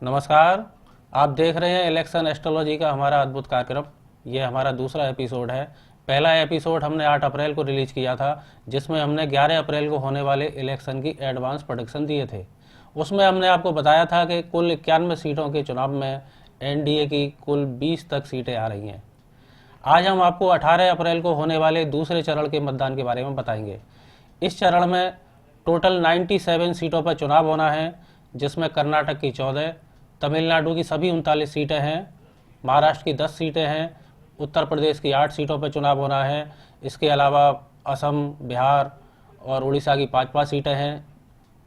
नमस्कार। आप देख रहे हैं इलेक्शन एस्ट्रोलॉजी का हमारा अद्भुत कार्यक्रम। ये हमारा दूसरा एपिसोड है। पहला एपिसोड हमने 8 अप्रैल को रिलीज किया था, जिसमें हमने 11 अप्रैल को होने वाले इलेक्शन की एडवांस प्रेडिक्शन दिए थे। उसमें हमने आपको बताया था कि कुल 91 सीटों के चुनाव में एनडीए की कुल 20 तक सीटें आ रही हैं। आज हम आपको 18 अप्रैल को होने वाले दूसरे चरण के मतदान के बारे में बताएंगे। इस चरण में टोटल 97 सीटों पर चुनाव होना है, जिसमें कर्नाटक की 14, तमिलनाडु की सभी 39 सीटें हैं, महाराष्ट्र की 10 सीटें हैं, उत्तर प्रदेश की 8 सीटों पर चुनाव होना है। इसके अलावा असम, बिहार और उड़ीसा की 5-5 सीटें हैं।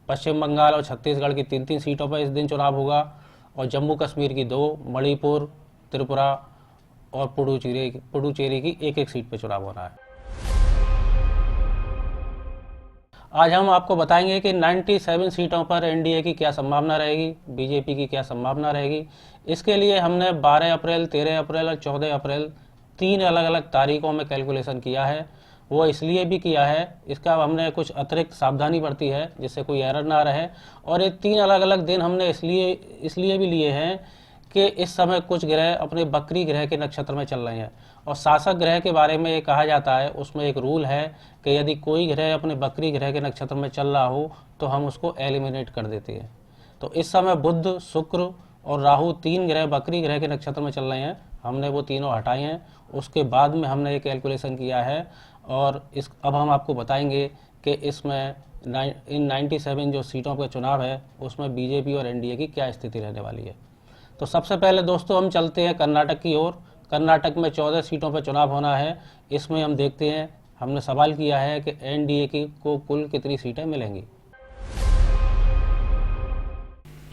पश्चिम बंगाल और छत्तीसगढ़ की 3-3 सीटों पर इस दिन चुनाव होगा और जम्मू कश्मीर की 2, मणिपुर, त्रिपुरा और पुडुचेरी की 1-1 सीट पर चुनाव होना है। आज हम आपको बताएंगे कि 97 सीटों पर एनडीए की क्या संभावना रहेगी, बीजेपी की क्या संभावना रहेगी। इसके लिए हमने 12 अप्रैल, 13 अप्रैल और 14 अप्रैल 3 अलग अलग तारीखों में कैलकुलेशन किया है। वो इसलिए भी किया है, इसका हमने कुछ अतिरिक्त सावधानी बरती है जिससे कोई एरर ना रहे। और ये 3 अलग अलग दिन हमने इसलिए भी लिए हैं कि इस समय कुछ ग्रह अपने बकरी ग्रह के नक्षत्र में चल रहे हैं और शासक ग्रह के बारे में ये कहा जाता है, उसमें एक रूल है कि यदि कोई ग्रह अपने बकरी ग्रह के नक्षत्र में चल रहा हो तो हम उसको एलिमिनेट कर देते हैं। तो इस समय बुध, शुक्र और राहु 3 ग्रह बकरी ग्रह के नक्षत्र में चल रहे हैं। हमने वो तीनों हटाए हैं। उसके बाद में हमने ये कैलकुलेशन किया है और अब हम आपको बताएंगे कि इसमें इन 97 जो सीटों का चुनाव है उसमें बीजेपी और एनडीए की क्या स्थिति रहने वाली है। तो सबसे पहले दोस्तों हम चलते हैं कर्नाटक की ओर। कर्नाटक में 14 सीटों पर चुनाव होना है। इसमें हम देखते हैं, हमने सवाल किया है कि एनडीए की को कुल कितनी सीटें मिलेंगी।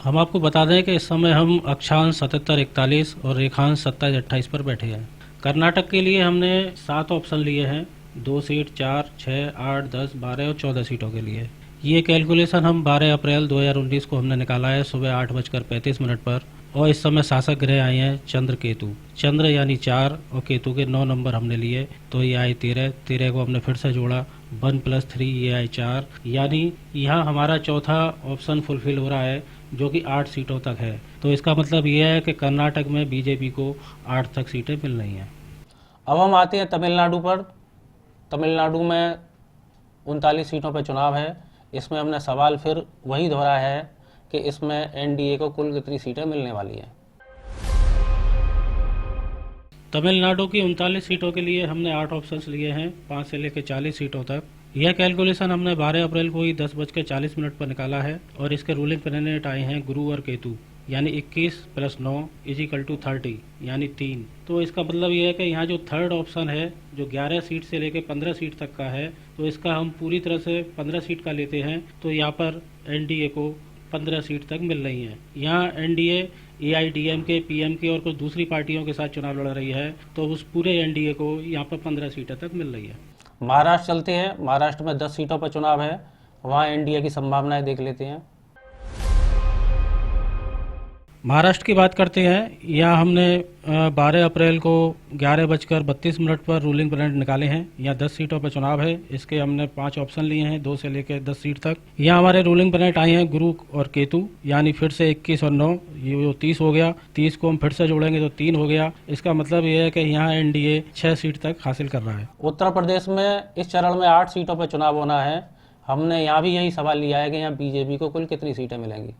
हम आपको बता दें कि इस समय हम अक्षांश 77-41 और रेखांश 27-28 पर बैठे हैं। कर्नाटक के लिए हमने 7 ऑप्शन लिए हैं, 2 सीट, 4, 6, 8, 10, 12 और 14 सीटों के लिए। ये कैलकुलेशन हम 12 अप्रैल 2019 को हमने निकाला है सुबह 8:35 पर। और इस समय शासक ग्रह आए हैं चंद्र केतु। चंद्र यानी 4 और केतु के 9 नंबर हमने लिए, तो ये आए 13 को हमने फिर से जोड़ा, 1 + 3 ये आए 4। यानी यहाँ हमारा चौथा ऑप्शन फुलफिल हो रहा है जो कि 8 सीटों तक है। तो इसका मतलब ये है कि कर्नाटक में बीजेपी को 8 तक सीटें मिल रही हैं। अब हम आते हैं तमिलनाडु पर। तमिलनाडु में 39 सीटों पर चुनाव है। इसमें हमने सवाल फिर वही दोहराया है कि इसमें एनडीए को कुल कितनी सीटें मिलने वाली हैं। तमिलनाडु की 39 सीटों के लिए हमने 8 ऑप्शंस लिए हैं, 5 से लेकर 40 सीटों तक। यह कैलकुलेशन हमने 12 अप्रैल को ही 10:40 पर निकाला है और इसके रूलिंग प्लैनेट आए हैं गुरु और केतु, यानी 21 + 9 = 30 यानी 3। तो इसका मतलब ये है कि यहाँ जो थर्ड ऑप्शन है जो 11 सीट से लेकर 15 सीट तक का है, तो इसका हम पूरी तरह से 15 सीट का लेते हैं तो यहाँ पर एनडीए को 15 सीट तक मिल रही हैं। यहाँ एनडीए एआईडीएमके, पीएमके और कुछ दूसरी पार्टियों के साथ चुनाव लड़ रही है, तो उस पूरे एनडीए को यहाँ पर 15 सीटें तक मिल रही है। महाराष्ट्र चलते हैं। महाराष्ट्र में 10 सीटों पर चुनाव है। वहाँ एनडीए की संभावनाएं देख लेते हैं। महाराष्ट्र की बात करते हैं। यहाँ हमने 12 अप्रैल को 11:32 पर रूलिंग प्लैनेट निकाले हैं। यहाँ 10 सीटों पर चुनाव है। इसके हमने 5 ऑप्शन लिए हैं, 2 से लेकर 10 सीट तक। यहाँ हमारे रूलिंग प्लैनेट आए हैं गुरु और केतु, यानी फिर से 21 और 9 ये 30 हो गया। 30 को हम फिर से जोड़ेंगे तो 3 हो गया। इसका मतलब ये है कि यहाँ एनडीए 6 सीट तक हासिल कर रहा है। उत्तर प्रदेश में इस चरण में 8 सीटों पर चुनाव होना है। हमने यहाँ भी यही सवाल लिया है कि यहाँ बीजेपी को कुल कितनी सीटें मिलेंगी।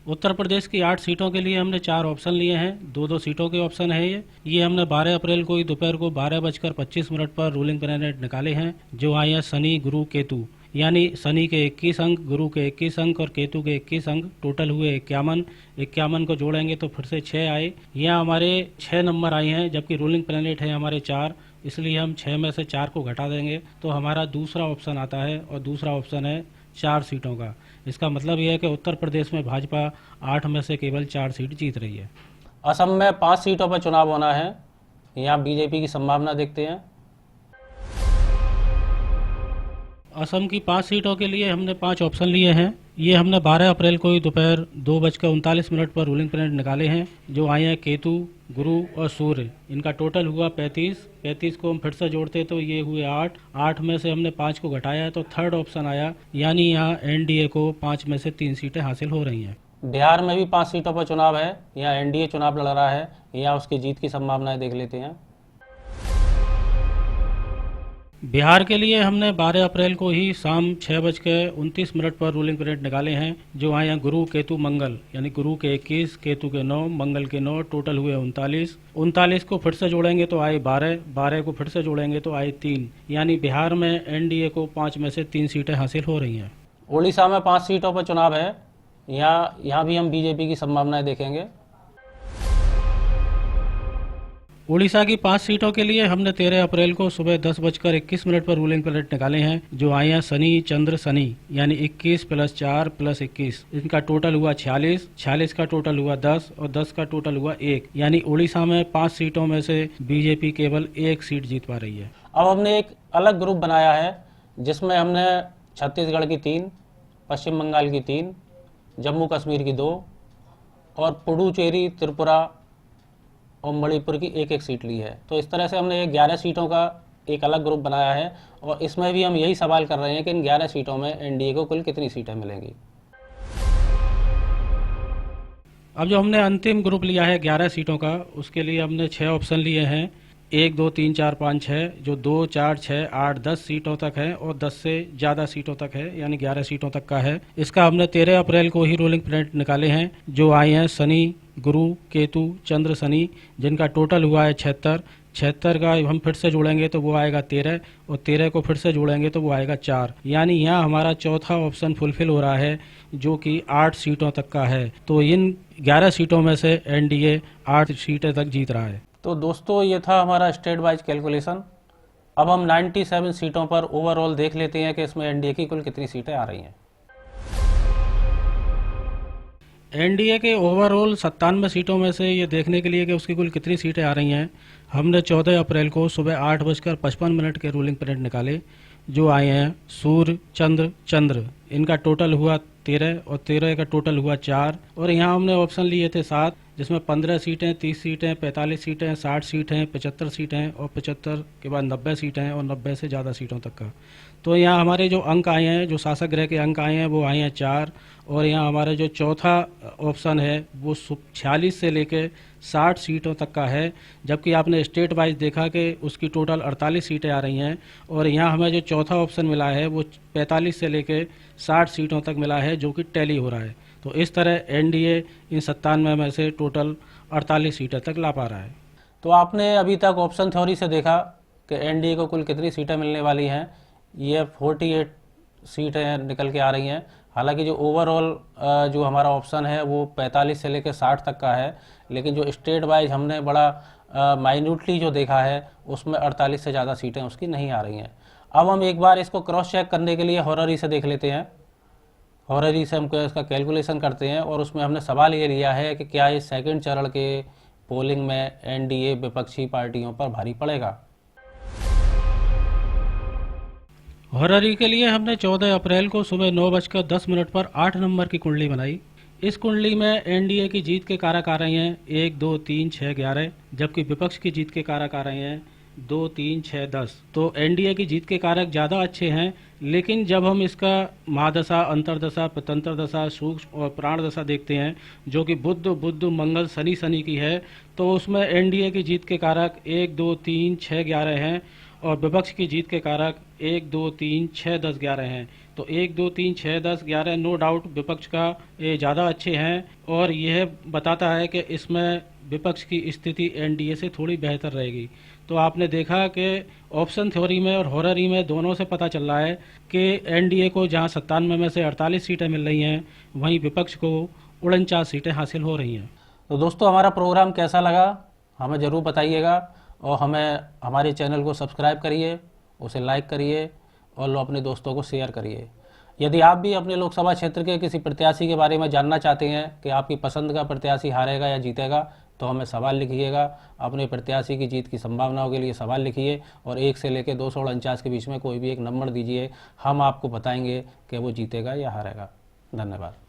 उत्तर प्रदेश की 8 सीटों के लिए हमने 4 ऑप्शन लिए हैं, 2-2 सीटों के ऑप्शन है ये हमने 12 अप्रैल को ही दोपहर को 12:25 पर रूलिंग प्लैनेट निकाले हैं, जो आए हैं शनि, गुरु, केतु। यानी शनि के 21 अंक, गुरु के 21 अंक और केतु के 21 अंक, टोटल हुए 51 को जोड़ेंगे तो फिर से 6 आए। यहाँ हमारे 6 नंबर आए हैं, जबकि रूलिंग प्लैनेट है हमारे 4, इसलिए हम 6 में से 4 को घटा देंगे तो हमारा दूसरा ऑप्शन आता है और दूसरा ऑप्शन है 4 सीटों का। इसका मतलब यह है कि उत्तर प्रदेश में भाजपा 8 में से केवल 4 सीट जीत रही है। असम में 5 सीटों पर चुनाव होना है। यहाँ बीजेपी की संभावना देखते हैं। असम की 5 सीटों के लिए हमने 5 ऑप्शन लिए हैं। ये हमने 12 अप्रैल को ही दोपहर 2:39 पर रूलिंग प्लैनेट निकाले हैं, जो आए हैं केतु, गुरु और सूर्य। इनका टोटल हुआ 35। 35 को हम फिर से जोड़ते तो ये हुए 8। 8 में से हमने 5 को घटाया तो थर्ड ऑप्शन आया, यानी यहाँ एनडीए को 5 में से 3 सीटें हासिल हो रही हैं। बिहार में भी 5 सीटों पर चुनाव है, यहाँ एनडीए चुनाव लड़ रहा है, यहाँ उसकी जीत की संभावनाएं देख लेते हैं। बिहार के लिए हमने 12 अप्रैल को ही शाम 6:29 पर रूलिंग प्लैनेट निकाले हैं, जो आए हैं गुरु, केतु, मंगल, यानी गुरु के 21, केतु के 9, मंगल के 9, टोटल हुए 39। 39 को फिर से जोड़ेंगे तो आए 12, 12 को फिर से जोड़ेंगे तो आए 3, यानी बिहार में एनडीए को 5 में से 3 सीटें हासिल हो रही हैं। उड़ीसा में 5 सीटों पर चुनाव है, यहाँ भी हम बीजेपी की संभावनाएं देखेंगे। उड़ीसा की 5 सीटों के लिए हमने 13 अप्रैल को सुबह 10:21 पर रूलिंग प्लैनेट निकाले हैं, जो आए हैं शनि, चंद्र, शनि, यानी 21 + 4 + 21। इनका टोटल हुआ 46। 46 का टोटल हुआ 10 और 10 का टोटल हुआ 1, यानी उड़ीसा में 5 सीटों में से बीजेपी केवल 1 सीट जीत पा रही है। अब हमने एक अलग ग्रुप बनाया है, जिसमें हमने छत्तीसगढ़ की 3, पश्चिम बंगाल की 3, जम्मू कश्मीर की 2 और पुडुचेरी, त्रिपुरा और मणिपुर की 1-1 सीट ली है। तो इस तरह से हमने 11 सीटों का एक अलग ग्रुप बनाया है और इसमें भी हम यही सवाल कर रहे हैं कि इन 11 सीटों में एनडीए को कुल कितनी सीटें मिलेंगी। अब जो हमने अंतिम ग्रुप लिया है 11 सीटों का, उसके लिए हमने 6 ऑप्शन लिए हैं, 1, 2, 3, 4, 5, 6, जो 2, 4, 6, 8, 10 सीटों तक है और 10 से ज़्यादा सीटों तक है, यानी 11 सीटों तक का है। इसका हमने 13 अप्रैल को ही रूलिंग प्लैनेट निकाले हैं, जो आए हैं शनि, गुरु, केतु, चंद्र, शनि, जिनका टोटल हुआ है 76। 76 का हम फिर से जोड़ेंगे तो वो आएगा 13 और 13 को फिर से जोड़ेंगे तो वो आएगा 4, यानी यहाँ हमारा चौथा ऑप्शन फुलफिल हो रहा है, जो कि 8 सीटों तक का है। तो इन 11 सीटों में से एनडीए 8 सीटें तक जीत रहा है। तो दोस्तों, ये था हमारा स्टेट वाइज कैलकुलेशन। अब हम 97 सीटों पर ओवरऑल देख लेते हैं कि इसमें एनडीए की कुल कितनी सीटें आ रही हैं। एनडीए के ओवरऑल 97 सीटों में से ये देखने के लिए कि उसकी कुल कितनी सीटें आ रही हैं, हमने 14 अप्रैल को सुबह 8:55 के रूलिंग प्लैनेट निकाले, जो आए हैं सूर्य, चंद्र, चंद्र। इनका टोटल हुआ 13 और 13 का टोटल हुआ 4 और यहाँ हमने ऑप्शन लिए थे 7, जिसमें 15 सीटें, 30 सीटें, 45 सीटें, 60 सीटें, 75 सीटें और 75 के बाद 90 सीटें और 90 से ज़्यादा सीटों तक का। तो यहाँ हमारे जो अंक आए हैं, जो शासक ग्रह के अंक आए हैं, वो आए हैं 4 और यहाँ हमारा जो चौथा ऑप्शन है वो 46 से लेके 60 सीटों तक का है, जबकि आपने स्टेट वाइज देखा कि उसकी टोटल 48 सीटें आ रही हैं और यहाँ हमें जो चौथा ऑप्शन मिला है वो 45 से लेके 60 सीटों तक मिला है, जो कि टैली हो रहा है। तो इस तरह एनडीए इन 97 में से टोटल 48 सीटें तक ला पा रहा है। तो आपने अभी तक ऑप्शन थ्योरी से देखा कि एनडीए को कुल कितनी सीटें मिलने वाली हैं। ये 48 सीटें निकल के आ रही हैं। हालांकि जो ओवरऑल जो हमारा ऑप्शन है वो 45 से लेकर 60 तक का है, लेकिन जो स्टेट वाइज हमने बड़ा माइन्यूटली जो देखा है उसमें 48 से ज़्यादा सीटें उसकी नहीं आ रही हैं। अब हम एक बार इसको क्रॉस चेक करने के लिए हॉररी से देख लेते हैं। हॉररी से हम इसका कैलकुलेशन करते हैं और उसमें हमने सवाल ये लिया है कि क्या इस सेकंड चरण के पोलिंग में एनडीए विपक्षी पार्टियों पर भारी पड़ेगा। हॉररी के लिए हमने 14 अप्रैल को सुबह 9:10 पर 8 नंबर की कुंडली बनाई। इस कुंडली में एनडीए की जीत के कारक आ रहे हैं 1, 2, 3, 6, 11, जबकि विपक्ष की जीत के कारक आ रहे हैं 2, 3, 6, 10। तो एनडीए की जीत के कारक ज़्यादा अच्छे हैं, लेकिन जब हम इसका महादशा, अंतरदशा, पतंत्र दशा, सूक्ष्म और प्राण दशा देखते हैं, जो कि बुध मंगल शनि की है, तो उसमें एनडीए की जीत के कारक 1, 2, 3, 6, 11 हैं और विपक्ष की जीत के कारक 1, 2, 3, 6, 10, 11 हैं। तो 1, 2, 3, 6, 10, 11 नो डाउट विपक्ष का ये ज़्यादा अच्छे हैं और यह बताता है कि इसमें विपक्ष की स्थिति एनडीए से थोड़ी बेहतर रहेगी। तो आपने देखा कि ऑप्शन थ्योरी में और हॉररी में दोनों से पता चल रहा है कि एनडीए को जहां 97 में से 48 सीटें मिल रही हैं, वहीं विपक्ष को 49 सीटें हासिल हो रही हैं। तो दोस्तों, हमारा प्रोग्राम कैसा लगा हमें ज़रूर बताइएगा और हमारे चैनल को सब्सक्राइब करिए, उसे लाइक करिए और अपने दोस्तों को शेयर करिए। यदि आप भी अपने लोकसभा क्षेत्र के किसी प्रत्याशी के बारे में जानना चाहते हैं कि आपकी पसंद का प्रत्याशी हारेगा या जीतेगा, तो हमें सवाल लिखिएगा। अपने प्रत्याशी की जीत की संभावनाओं के लिए सवाल लिखिए और 1 से लेकर 249 के बीच में कोई भी एक नंबर दीजिए। हम आपको बताएंगे कि वो जीतेगा या हारेगा। धन्यवाद।